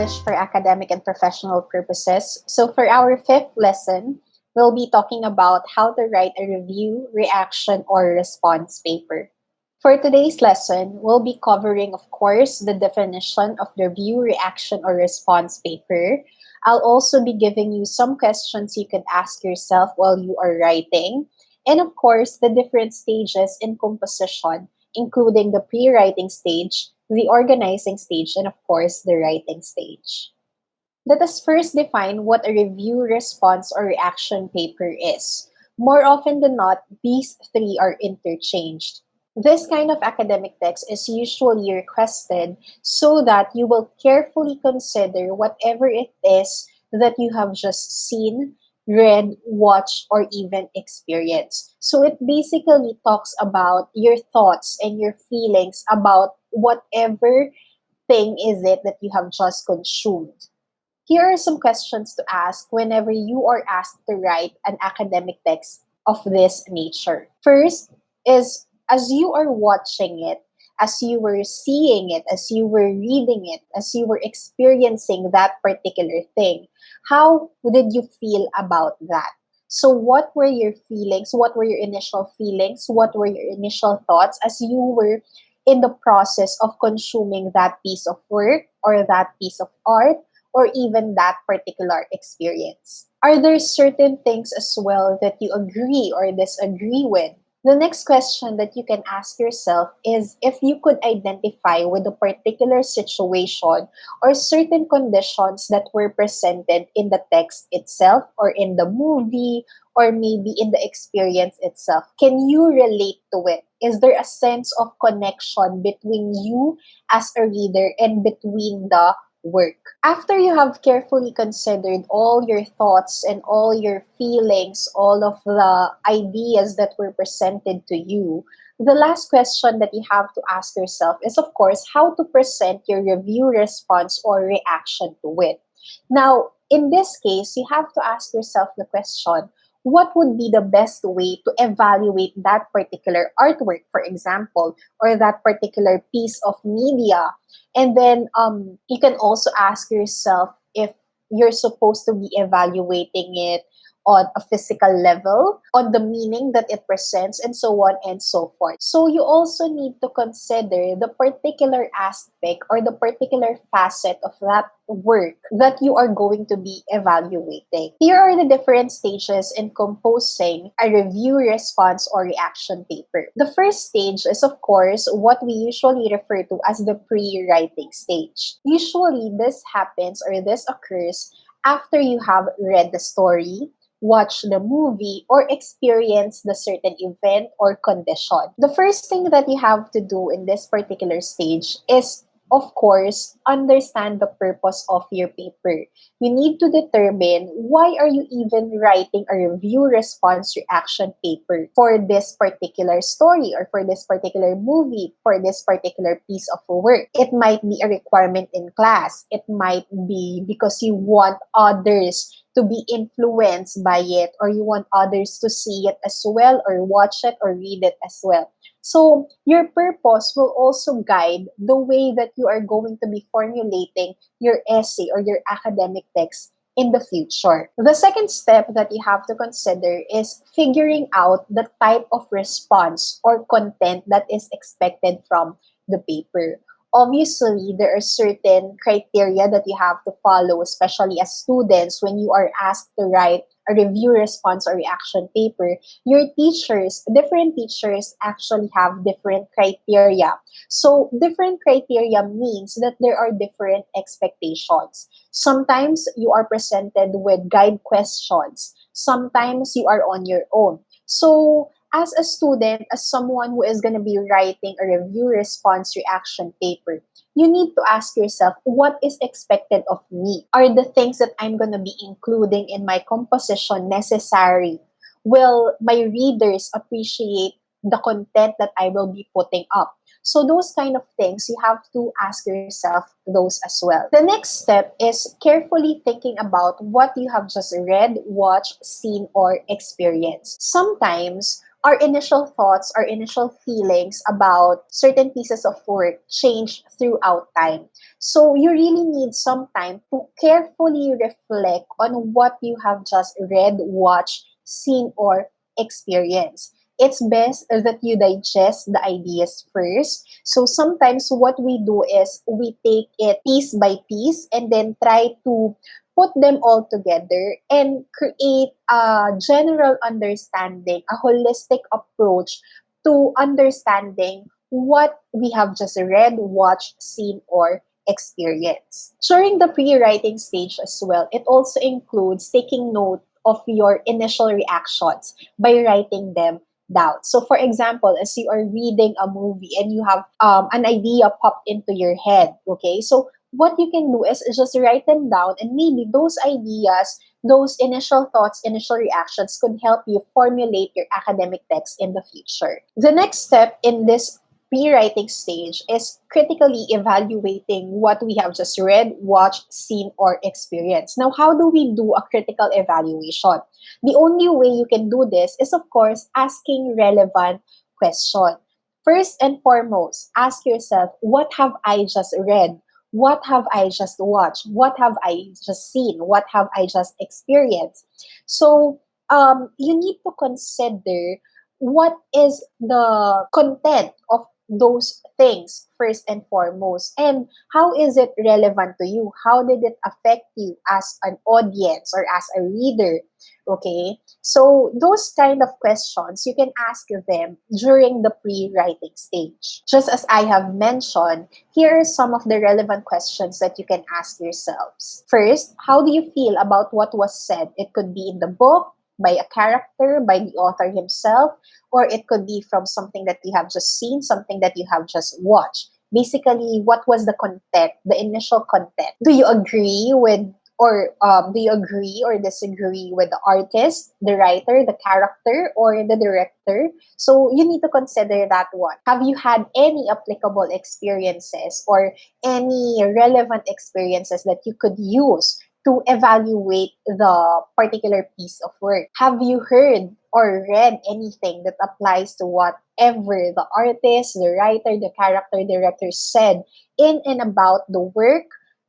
English for academic and professional purposes. So for our fifth lesson, we'll be talking about how to write a review, reaction, or response paper. For today's lesson, we'll be covering, of course, the definition of the review, reaction, or response paper. I'll also be giving you some questions you could ask yourself while you are writing. And of course, the different stages in composition, including the pre-writing stage, the organizing stage, and of course, the writing stage. Let us first define what a review, response, or reaction paper is. More often than not, these three are interchanged. This kind of academic text is usually requested so that you will carefully consider whatever it is that you have just seen, read, watched, or even experienced. So it basically talks about your thoughts and your feelings about whatever thing is it that you have just consumed. Here are some questions to ask whenever you are asked to write an academic text of this nature. First is, as you are watching it, as you were seeing it, as you were reading it, as you were experiencing that particular thing, how did you feel about that? So what were your feelings? What were your initial feelings? What were your initial thoughts as you were in the process of consuming that piece of work or that piece of art or even that particular experience? Are there certain things as well that you agree or disagree with? The next question that you can ask yourself is if you could identify with a particular situation or certain conditions that were presented in the text itself or in the movie or maybe in the experience itself. Can you relate to it? Is there a sense of connection between you as a reader and between the work? After you have carefully considered all your thoughts and all your feelings, all of the ideas that were presented to you, the last question that you have to ask yourself is, of course, how to present your review, response, or reaction to it. Now, in this case, you have to ask yourself the question, what would be the best way to evaluate that particular artwork, for example, or that particular piece of media? And then you can also ask yourself if you're supposed to be evaluating it on a physical level, on the meaning that it presents, and so on and so forth. So you also need to consider the particular aspect or the particular facet of that work that you are going to be evaluating. Here are the different stages in composing a review, response, or reaction paper. The first stage is, of course, what we usually refer to as the pre-writing stage. Usually, this happens or this occurs after you have read the story, watch the movie, or experience the certain event or condition. The first thing that you have to do in this particular stage is, of course, understand the purpose of your paper. You need to determine why are you even writing a review, response, reaction paper for this particular story or for this particular movie, for this particular piece of work. It might be a requirement in class. It might be because you want others to be influenced by it, or you want others to see it as well, or watch it, or read it as well. So your purpose will also guide the way that you are going to be formulating your essay or your academic text in the future. The second step that you have to consider is figuring out the type of response or content that is expected from the paper. Obviously, there are certain criteria that you have to follow, especially as students, when you are asked to write a review, response, or reaction paper. Your teachers, different teachers actually have different criteria. So different criteria means that there are different expectations. Sometimes you are presented with guide questions. Sometimes you are on your own. So as a student, as someone who is going to be writing a review, response, reaction paper, you need to ask yourself, what is expected of me? Are the things that I'm going to be including in my composition necessary? Will my readers appreciate the content that I will be putting up? So those kind of things, you have to ask yourself those as well. The next step is carefully thinking about what you have just read, watched, seen, or experienced. Sometimes, our initial thoughts, our initial feelings about certain pieces of work change throughout time. So you really need some time to carefully reflect on what you have just read, watched, seen, or experienced. It's best that you digest the ideas first. So sometimes what we do is we take it piece by piece and then try to put them all together and create a general understanding, a holistic approach to understanding what we have just read, watched, seen, or experienced. During the pre-writing stage as well, it also includes taking note of your initial reactions by writing them down. So, for example, as you are reading a movie and you have an idea pop into your head, okay? So, what you can do is just write them down, and maybe those ideas, those initial thoughts, initial reactions could help you formulate your academic text in the future. The next step in this pre-writing stage is critically evaluating what we have just read, watched, seen, or experienced. Now, how do we do a critical evaluation? The only way you can do this is, of course, asking relevant questions. First and foremost, ask yourself, what have I just read? What have I just watched? What have I just seen? What have I just experienced? So you need to consider what is the content of those things first and foremost, and how is it relevant to you? How did it affect you as an audience or as a reader? Okay, so those kind of questions you can ask them during the pre-writing stage. Just as I have mentioned, here are some of the relevant questions that you can ask yourselves. First, how do you feel about what was said? It could be in the book, by a character, by the author himself, or it could be from something that you have just seen, something that you have just watched. Basically, what was the content, the initial content? Do you agree with do you agree or disagree with the artist, the writer, the character, or the director? So you need to consider that one. Have you had any applicable experiences or any relevant experiences that you could use to evaluate the particular piece of work? Have you heard or read anything that applies to whatever the artist, the writer, the character, director said in and about the work,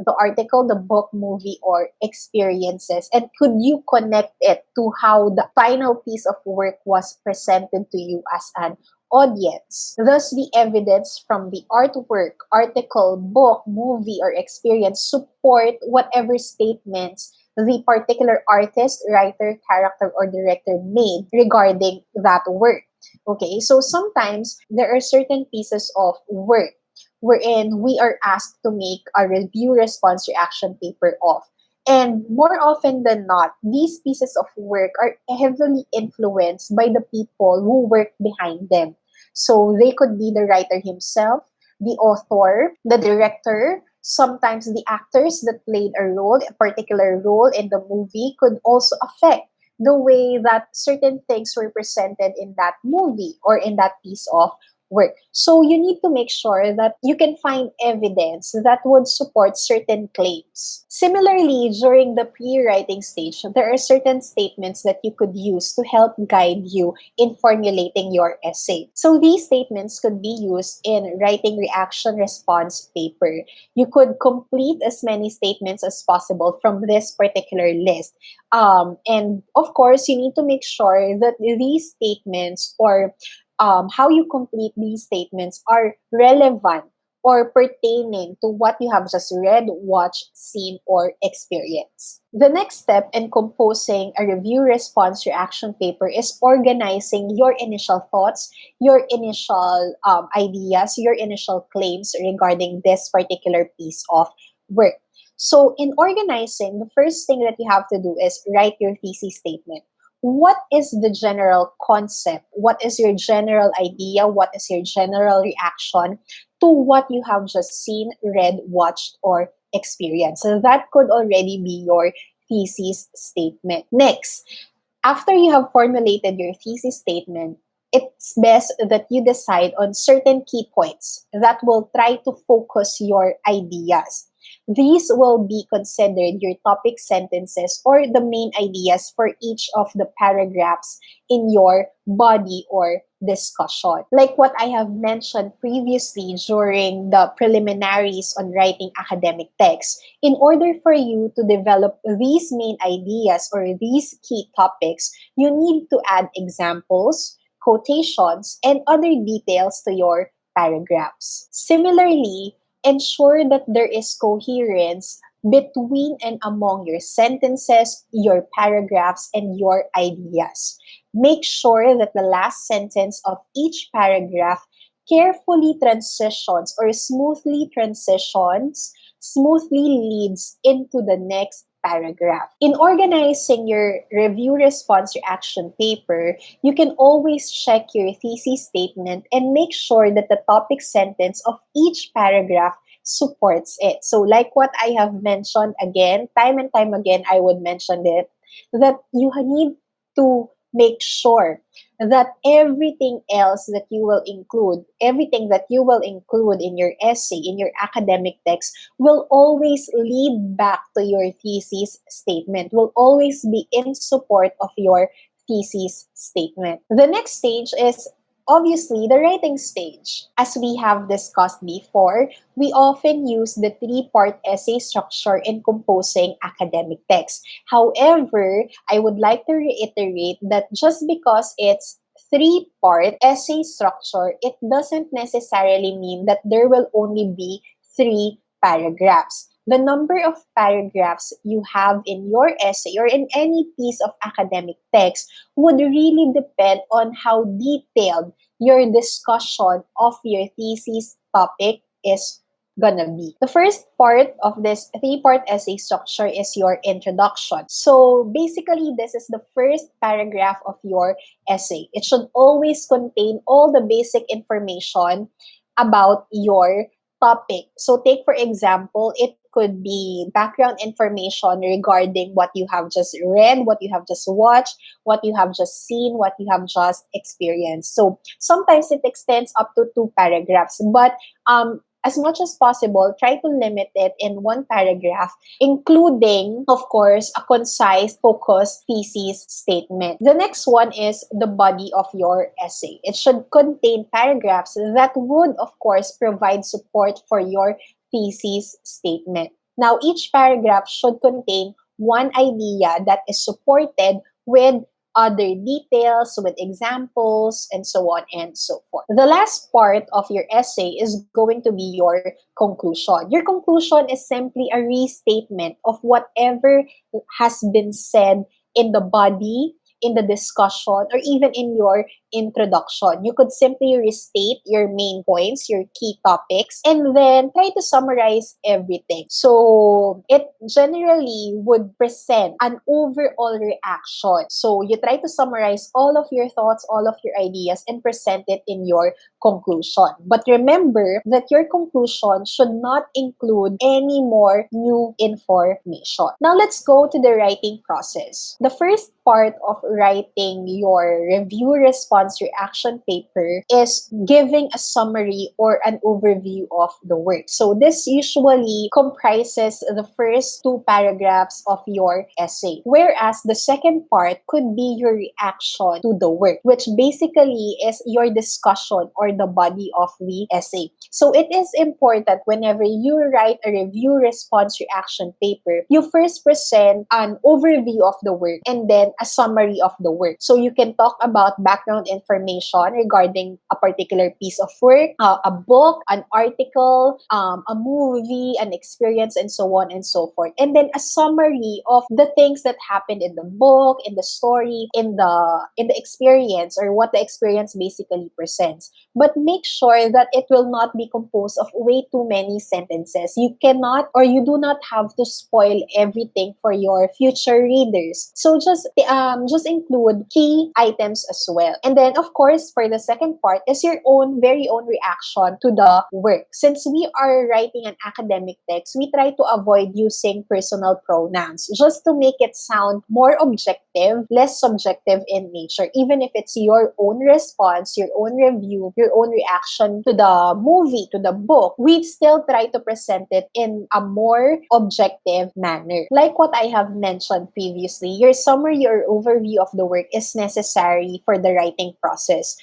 the article, the book, movie, or experiences? And could you connect it to how the final piece of work was presented to you as an audience? Thus, the evidence from the artwork, article, book, movie, or experience support whatever statements the particular artist, writer, character, or director made regarding that work. Okay, so sometimes there are certain pieces of work wherein we are asked to make a review response reaction paper of. And more often than not, these pieces of work are heavily influenced by the people who work behind them. So they could be the writer himself, the author, the director, sometimes the actors that played a particular role in the movie could also affect the way that certain things were presented in that movie or in that piece of work. So you need to make sure that you can find evidence that would support certain claims. Similarly, during the pre-writing stage, there are certain statements that you could use to help guide you in formulating your essay. So these statements could be used in writing reaction response paper. You could complete as many statements as possible from this particular list. And of course, you need to make sure that these statements or how you complete these statements are relevant or pertaining to what you have just read, watched, seen, or experienced. The next step in composing a review response reaction paper is organizing your initial thoughts, your initial ideas, your initial claims regarding this particular piece of work. So in organizing, the first thing that you have to do is write your thesis statement. What is the general concept? What is your general idea? What is your general reaction to what you have just seen, read, watched, or experienced? So that could already be your thesis statement. Next, after you have formulated your thesis statement, it's best that you decide on certain key points that will try to focus your ideas. These will be considered your topic sentences or the main ideas for each of the paragraphs in your body or discussion. Like what I have mentioned previously during the preliminaries on writing academic text, in order for you to develop these main ideas or these key topics, you need to add examples, quotations, and other details to your paragraphs. Similarly, ensure that there is coherence between and among your sentences, your paragraphs, and your ideas. Make sure that the last sentence of each paragraph carefully transitions or smoothly leads into the next paragraph. In organizing your review response reaction paper, you can always check your thesis statement and make sure that the topic sentence of each paragraph supports it. So like what I have mentioned again, time and time again, I would mention it, that you need to make sure that everything that you will include in your essay, in your academic text, will always lead back to your thesis statement, will always be in support of your thesis statement. The next stage is obviously the writing stage. As we have discussed before, we often use the three-part essay structure in composing academic text. However, I would like to reiterate that just because it's three-part essay structure, it doesn't necessarily mean that there will only be 3 paragraphs. The number of paragraphs you have in your essay or in any piece of academic text would really depend on how detailed your discussion of your thesis topic is gonna be. The first part of this 3-part essay structure is your introduction. So basically, this is the first paragraph of your essay. It should always contain all the basic information about your topic. So take for example, it could be background information regarding what you have just read, what you have just watched, what you have just seen, what you have just experienced. So sometimes it extends up to 2 paragraphs, but as much as possible, try to limit it in 1 paragraph, including, of course, a concise, focused thesis statement. The next one is the body of your essay. It should contain paragraphs that would, of course, provide support for your thesis statement. Now, each paragraph should contain one idea that is supported with other details, with examples, and so on and so forth. The last part of your essay is going to be your conclusion. Your conclusion is simply a restatement of whatever has been said in the body, in the discussion, or even in your introduction. You could simply restate your main points, your key topics, and then try to summarize everything. So it generally would present an overall reaction. So you try to summarize all of your thoughts, all of your ideas, and present it in your conclusion. But remember that your conclusion should not include any more new information. Now let's go to the writing process. The first part of writing your review response reaction paper is giving a summary or an overview of the work. So this usually comprises the first 2 paragraphs of your essay, whereas the second part could be your reaction to the work, which basically is your discussion or the body of the essay. So it is important whenever you write a review response reaction paper, you first present an overview of the work and then a summary of the work. So you can talk about background information regarding a particular piece of work, a book, an article, a movie, an experience, and so on and so forth. And then a summary of the things that happened in the book, in the story, in the experience, or what the experience basically presents. But make sure that it will not be composed of way too many sentences. You cannot or you do not have to spoil everything for your future readers. So just include key items as well. And then, of course, for the second part is your very own reaction to the work. Since we are writing an academic text, we try to avoid using personal pronouns just to make it sound more objective, less subjective in nature. Even if it's your own response, your own review, your your own reaction to the movie, to the book, we still try to present it in a more objective manner. Like what I have mentioned previously, your summary or overview of the work is necessary for the writing process.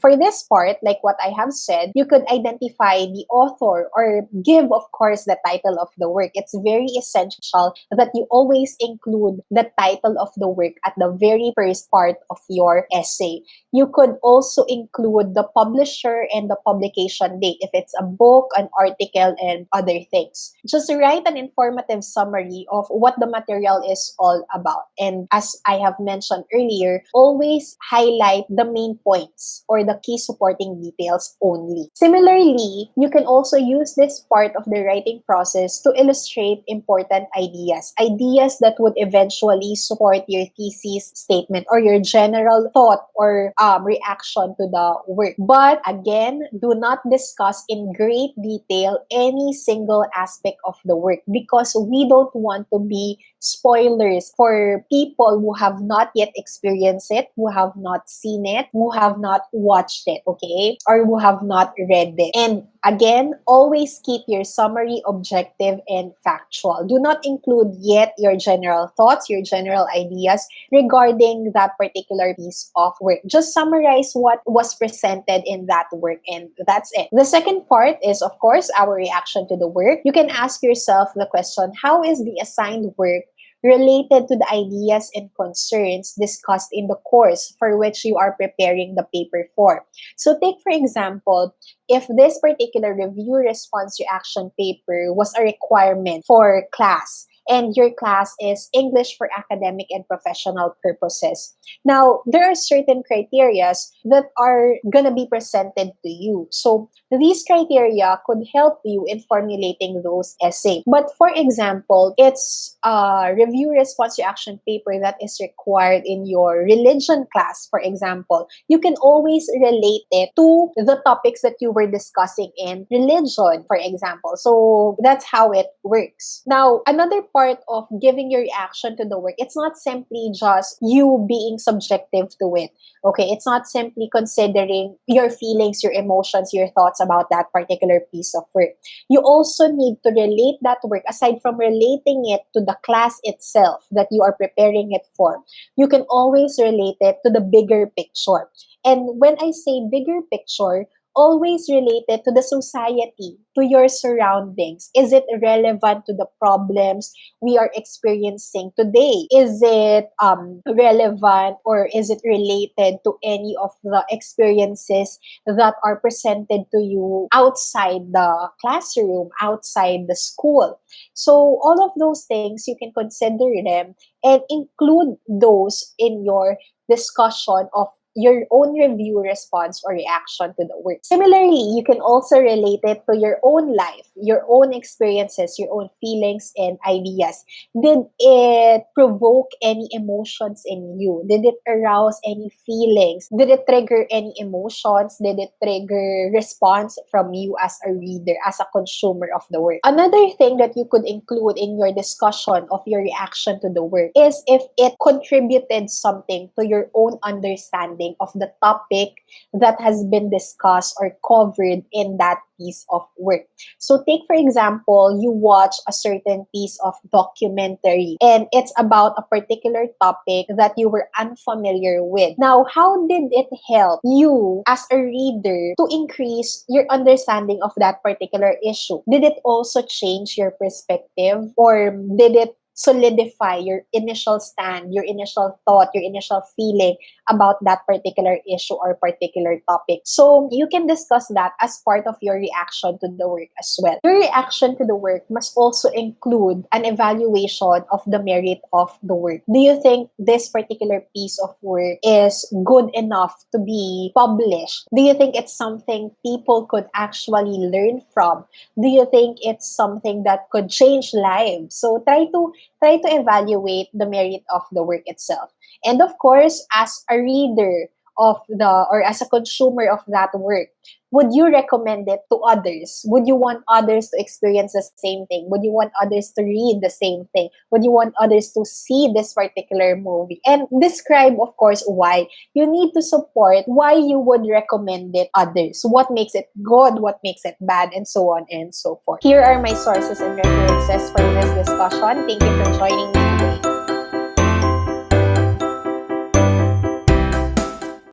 For this part, like what I have said, you could identify the author or give, of course, the title of the work. It's very essential that you always include the title of the work at the very first part of your essay. You could also include the publisher and the publication date if it's a book, an article, and other things. Just write an informative summary of what the material is all about. And as I have mentioned earlier, always highlight the main points or the key supporting details only. Similarly, you can also use this part of the writing process to illustrate important ideas that would eventually support your thesis statement or your general thought or reaction to the work. But again, do not discuss in great detail any single aspect of the work because we don't want to be spoilers for people who have not yet experienced it, who have not seen it, who have not watched it, okay? Or who have not read it. And again, always keep your summary objective and factual. Do not include yet your general thoughts, your general ideas regarding that particular piece of work. Just summarize what was presented in that work and that's it. The second part is, of course, our reaction to the work. You can ask yourself the question, how is the assigned work related to the ideas and concerns discussed in the course for which you are preparing the paper for? So take, for example, if this particular review response reaction paper was a requirement for class, and your class is English for academic and professional purposes. Now, there are certain criteria that are going to be presented to you. So, these criteria could help you in formulating those essays. But for example, it's a review response reaction paper that is required in your religion class, for example. You can always relate it to the topics that you were discussing in religion, for example. So, that's how it works. Now, another part of giving your reaction to the work, it's not simply just you being subjective to it. Okay, it's not simply considering your feelings, your emotions, your thoughts about that particular piece of work. You also need to relate that work, aside from relating it to the class itself that you are preparing it for. You can always relate it to the bigger picture. And when I say bigger picture, always related to the society, to your surroundings. Is it relevant to the problems we are experiencing today? Is it relevant or is it related to any of the experiences that are presented to you outside the classroom, outside the school? So all of those things, you can consider them and include those in your discussion of your own review response or reaction to the work. Similarly, you can also relate it to your own life, your own experiences, your own feelings and ideas. Did it provoke any emotions in you? Did it arouse any feelings? Did it trigger any emotions? Did it trigger response from you as a reader, as a consumer of the work? Another thing that you could include in your discussion of your reaction to the work is if it contributed something to your own understanding of the topic that has been discussed or covered in that piece of work. So take, for example, you watch a certain piece of documentary and it's about a particular topic that you were unfamiliar with. Now, how did it help you as a reader to increase your understanding of that particular issue? Did it also change your perspective or did it solidify your initial stand, your initial thought, your initial feeling about that particular issue or particular topic? So you can discuss that as part of your reaction to the work as well. Your reaction to the work must also include an evaluation of the merit of the work. Do you think this particular piece of work is good enough to be published? Do you think it's something people could actually learn from? Do you think it's something that could change lives? So try to evaluate the merit of the work itself. And of course, as a reader of the or as a consumer of that work, would you recommend it to others? Would you want others to experience the same thing? Would you want others to read the same thing? Would you want others to see this particular movie? And describe, of course, why. You need to support why you would recommend it others. What makes it good, what makes it bad, and so on and so forth. Here are my sources and references for this discussion. Thank you for joining me